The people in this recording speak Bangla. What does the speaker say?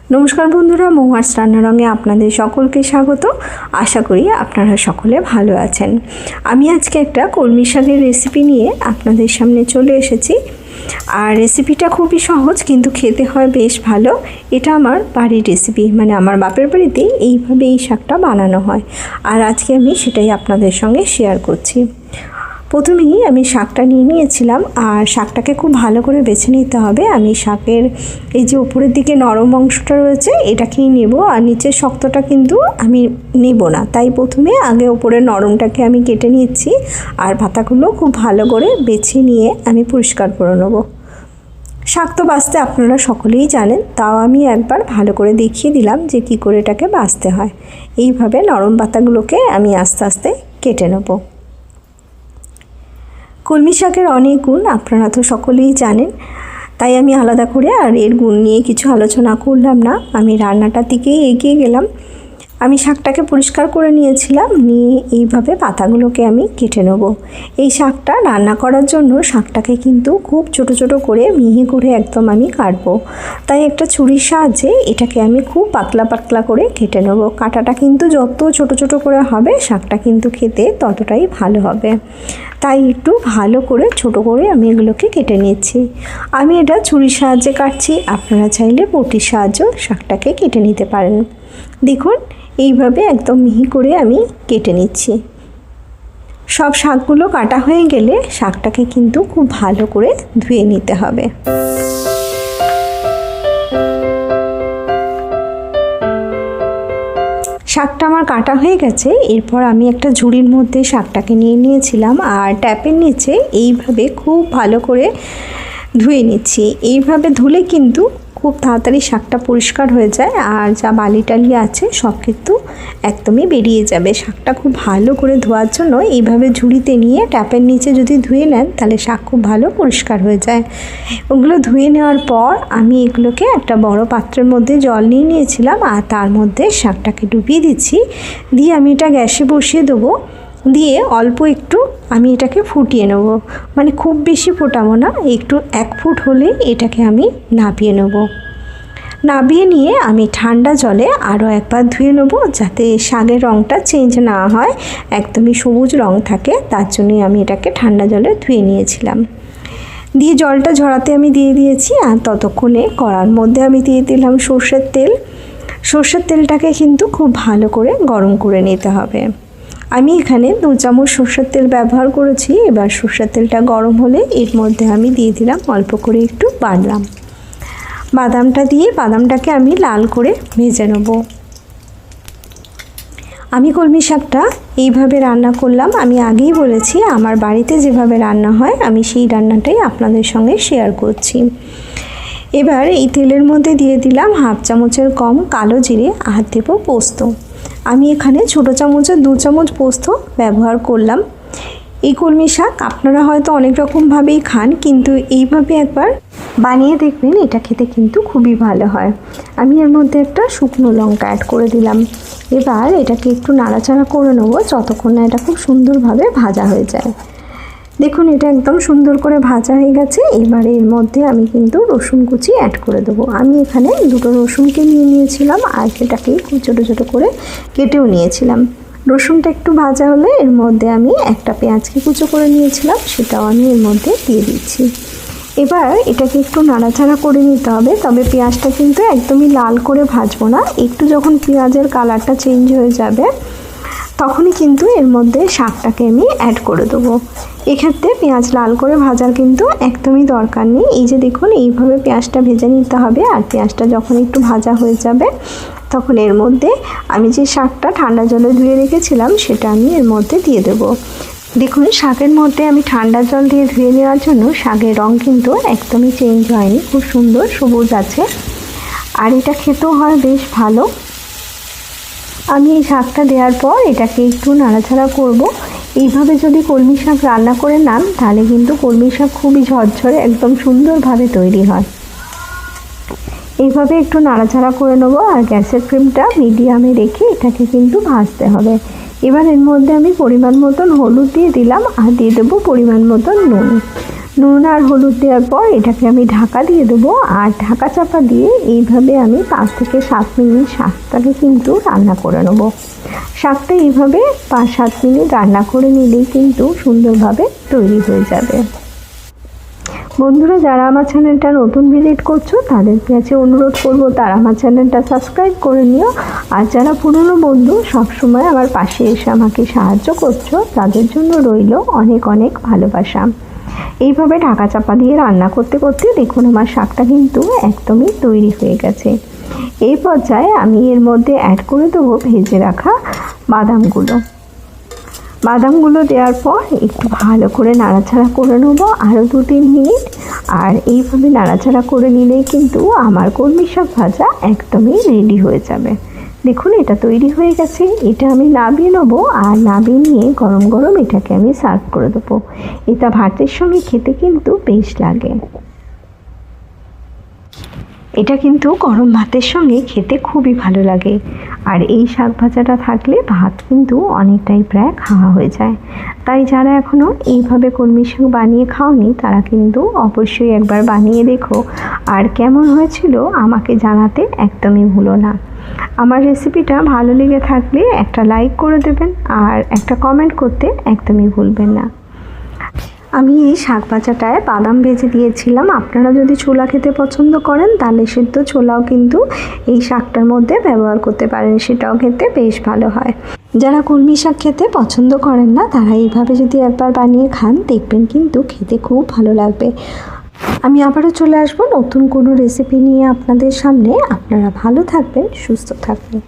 নমস্কার বন্ধুরা, মহুয়ার্স রান্নারঙে আপনাদের সকলকে স্বাগত। আশা করি আপনারা সকলে ভালো আছেন। আমি আজকে একটা কলমি শাকের রেসিপি নিয়ে আপনাদের সামনে চলে এসেছি। আর রেসিপিটা খুবই সহজ, কিন্তু খেতে হয় বেশ ভালো। এটা আমার বাড়ির রেসিপি, মানে আমার বাপের বাড়িতে এইভাবে এই শাকটা বানানো হয়। আর আজকে আমি সেটাই আপনাদের সঙ্গে শেয়ার করছি। প্রথমেই আমি শাকটা নিয়ে নিয়েছিলাম, আর শাকটাকে খুব ভালো করে বেছে নিতে হবে। আমি শাকের এই যে উপরের দিকে নরম অংশটা রয়েছে এটাকেই নেব, আর নিচের শক্তটা কিন্তু আমি নেব না। তাই প্রথমে আগে উপরের নরমটাকে আমি কেটে নিচ্ছি, আর পাতাগুলো খুব ভালো করে বেছে নিয়ে আমি পরিষ্কার করে নেব। শাক তো বাছতে আপনারা সকলেই জানেন, তাও আমি একবার ভালো করে দেখিয়ে দিলাম যে কী করে এটাকে বাছতে হয়। এইভাবে নরম পাতাগুলোকে আমি আস্তে আস্তে কেটে নেব। কলমি শাকের অনেক গুণ আপনারা তো সকলেই জানেন, তাই আমি আলাদা করে আর এর গুণ নিয়ে কিছু আলোচনা করলাম না। আমি রান্নাটার দিকেই এগিয়ে গেলাম। আমি শাকটাকে পরিষ্কার করে নিয়েছিলাম, নিয়ে এইভাবে পাতাগুলোকে আমি কেটে নেব। এই শাকটা রান্না করার জন্য শাকটাকে কিন্তু খুব ছোট ছোট করে মিহি করে একদম আমি কাটবো। তাই একটা ছুরির সাহায্যে এটাকে আমি খুব পাতলা পাতলা করে কেটে নেব। কাটাটা কিন্তু যত ছোট ছোট করে হবে শাকটা কিন্তু খেতে ততটাই ভালো হবে। তাই একটু ভালো করে ছোট করে আমি এগুলোকে কেটে নিচ্ছি। আমি এটা ছুরির সাহায্যে কাটছি, আপনারা চাইলে বটির সাহায্যেও শাকটাকে কেটে নিতে পারেন। দেখুন এইভাবে একদম মিহি করে আমি কেটে নিচ্ছি। সব শাকগুলো কাটা হয়ে গেলে শাকটাকে কিন্তু খুব ভালো করে ধুয়ে নিতে হবে। শাকটা আমার কাটা হয়ে গেছে। এরপর আমি একটা ঝুড়ির মধ্যে শাকটাকে নিয়ে নিয়েছিলাম, আর ট্যাপের নিচে এইভাবে খুব ভালো করে ধুয়ে নিচ্ছি। এইভাবে ধুলে কিন্তু খুব তাড়াতাড়ি শাকটা পরিষ্কার হয়ে যায়, আর যা বালি টালি আছে সব কিন্তু একদমই বেরিয়ে যাবে। শাকটা খুব ভালো করে ধোয়ার জন্য এইভাবে ঝুড়িতে নিয়ে ট্যাপের নিচে যদি ধুয়ে নেন তাহলে শাক খুব ভালো পরিষ্কার হয়ে যায়। ওগুলো ধুয়ে নেওয়ার পর আমি এগুলোকে একটা বড় পাত্রের মধ্যে জল নিয়ে নিয়েছিলাম, আর তার মধ্যে শাকটাকে ডুবিয়ে দিচ্ছি। দিয়ে আমি এটা গ্যাসে বসিয়ে দেবো। দিয়ে অল্প একটু আমি এটাকে ফুটিয়ে নেব, মানে খুব বেশি ফোটাবো না, একটু 1 ফুট হলে এটাকে আমি নাবিয়ে নেব। নাবিয়ে নিয়ে আমি ঠান্ডা জলে আরও একবার ধুয়ে নেব, যাতে শাকের রঙটা চেঞ্জ না হয়, একদমই সবুজ রঙ থাকে। তার জন্যই আমি এটাকে ঠান্ডা জলে ধুয়ে নিয়েছিলাম। দিয়ে জলটা ঝরাতে আমি দিয়ে দিয়েছি, আর ততক্ষণে কড়ার মধ্যে আমি দিয়ে দিলাম সর্ষের তেল। সর্ষের তেলটাকে কিন্তু খুব ভালো করে গরম করে নিতে হবে। আমি এখানে 2 চামচ সর্ষের তেল ব্যবহার করেছি। এবার সর্ষের তেলটা গরম হলে এর মধ্যে আমি দিয়ে দিলাম অল্প করে একটু বাদাম। বাদামটা দিয়ে বাদামটাকে আমি লাল করে ভেজে নেব। আমি কলমি শাকটা এইভাবে রান্না করলাম। আমি আগেই বলেছি আমার বাড়িতে যেভাবে রান্না হয় আমি সেই রান্নাটাই আপনাদের সঙ্গে শেয়ার করছি। এবার এই তেলের মধ্যে দিয়ে দিলাম 1/2 চামচের কম কালো জিরে, আর দেব পোস্ত। আমি এখানে ছোটো চামচের 2 চামচ পোস্ত ব্যবহার করলাম। এই কলমি শাক আপনারা হয়তো অনেক রকমভাবেই খান, কিন্তু এইভাবে একবার বানিয়ে দেখবেন, এটা খেতে কিন্তু খুবই ভালো হয়। আমি এর মধ্যে একটা শুকনো লঙ্কা অ্যাড করে দিলাম। এবার এটাকে একটু নাড়াচাড়া করে নেবো যতক্ষণ না এটা খুব সুন্দরভাবে ভাজা হয়ে যায়। দেখুন এটা একদম সুন্দর করে ভাজা হয়ে গেছে। এবারে এর মধ্যে আমি কিন্তু রসুন কুচি অ্যাড করে দেবো। আমি এখানে 2টো রসুনকে নিয়ে নিয়েছিলাম, আর সেটাকে খুব ছোটো ছোটো করে কেটেও নিয়েছিলাম। রসুনটা একটু ভাজা হলে এর মধ্যে আমি একটা পেঁয়াজকে কুচো করে নিয়েছিলাম, সেটাও আমি এর মধ্যে দিয়ে দিচ্ছি। এবার এটাকে একটু নাড়াচাড়া করে নিতে হবে, তবে পেঁয়াজটা কিন্তু একদমই লাল করে ভাজবো না। একটু যখন পেঁয়াজের কালারটা চেঞ্জ হয়ে যাবে তখনই কিন্তু এর মধ্যে শাকটাকে আমি অ্যাড করে দেবো। এক্ষেত্রে পেঁয়াজ লাল করে ভাজার কিন্তু একদমই দরকার নেই। এই যে দেখুন এইভাবে পেঁয়াজটা ভেজে নিতে হবে, আর পেঁয়াজটা যখন একটু ভাজা হয়ে যাবে তখন এর মধ্যে আমি যে শাকটা ঠান্ডা জলে ধুয়ে রেখেছিলাম সেটা আমি এর মধ্যে দিয়ে দেবো। দেখুন শাকের মধ্যে আমি ঠান্ডা জল দিয়ে ধুয়ে নেওয়ার জন্য শাকের রঙ কিন্তু একদমই চেঞ্জ হয়নি, খুব সুন্দর সবুজ আছে, আর এটা খেতেও হয় বেশ ভালো। আমি এই শাকটা দেওয়ার পর এটাকে একটু নাড়াচাড়া করব। এইভাবে যদি কলমি শাক রান্না করে নেন তাহলে কিন্তু কলমি শাক খুবই ঝরঝরে একদম সুন্দরভাবে তৈরি হয়। এইভাবে একটু নাড়াচাড়া করে নেব, আর গ্যাসের ফ্লেমটা মিডিয়ামে রেখে এটাকে কিন্তু ভাজতে হবে। এবার এর মধ্যে আমি পরিমাণ মতন হলুদ দিয়ে দিলাম, আর দিয়ে দেবো পরিমাণ মতন নুন। নুন আর হলুদ দেওয়ার পর এটাকে আমি ঢাকা দিয়ে দেবো, আর ঢাকা চাপা দিয়ে এইভাবে আমি 5 থেকে 7 মিনিট শাকটাকে কিন্তু রান্না করে নেবো। শাকটা এইভাবে 5-7 মিনিট রান্না করে নিলেই কিন্তু সুন্দরভাবে তৈরি হয়ে যাবে। বন্ধুরা, যারা আমার চ্যানেলটা নতুন ভিজিট করছো তাদের কাছে অনুরোধ করব তারা আমার চ্যানেলটা সাবস্ক্রাইব করে নিও, আর যারা পুরনো বন্ধু সবসময় আমার পাশে এসে আমাকে সাহায্য করছো তাদের জন্য রইল অনেক অনেক ভালোবাসা। এইভাবে ঢাকা চাপা দিয়ে রান্না করতে করতে দেখুন আমার শাকটা কিন্তু একদমই তৈরি হয়ে গেছে। এই পর্যায়ে আমি এর মধ্যে অ্যাড করে দেবো ভেজে রাখা বাদামগুলো দেওয়ার পর একটু ভালো করে নাড়াচাড়া করে নেবো আরও 2-3 মিনিট। আর এইভাবে নাড়াচাড়া করে নিলেই কিন্তু আমার কলমি শাক ভাজা একদমই রেডি হয়ে যাবে। দেখুন এটা তৈরি হয়ে গেছে। এটা আমি নামিয়ে নেবো, আর নামিয়ে নিয়ে গরম গরম এটাকে আমি সার্ভ করে দেবো। এটা ভাতের সঙ্গে খেতে কিন্তু বেশ লাগে। এটা কিন্তু গরম ভাতের সঙ্গে খেতে খুবই ভালো লাগে, আর এই শাক ভাজাটা থাকলে ভাত কিন্তু অনেকটাই প্রায় খাওয়া হয়ে যায়। তাই যারা এখনও এইভাবে কলমি শাক বানিয়ে খাওনি তারা কিন্তু অবশ্যই একবার বানিয়ে দেখো, আর কেমন হয়েছিল আমাকে জানাতে একদমই ভুলো না। আমার রেসিপিটা ভালো লেগে থাকলে একটা লাইক করে দেবেন, আর একটা কমেন্ট করতে একদমই ভুলবেন না। আমি এই শাক ভাজাটায় বাদাম ভেজে দিয়েছিলাম। আপনারা যদি ছোলা খেতে পছন্দ করেন তাহলে সেদ্ধ ছোলাও কিন্তু এই শাকটার মধ্যে ব্যবহার করতে পারেন, সেটাও খেতে বেশ ভালো হয়। যারা কলমি শাক খেতে পছন্দ করেন না তারা এইভাবে যদি একবার বানিয়ে খান দেখবেন কিন্তু খেতে খুব ভালো লাগবে। আমি আবারও চলে আসবো নতুন কোনো রেসিপি নিয়ে আপনাদের সামনে। আপনারা ভালো থাকবেন, সুস্থ থাকবেন।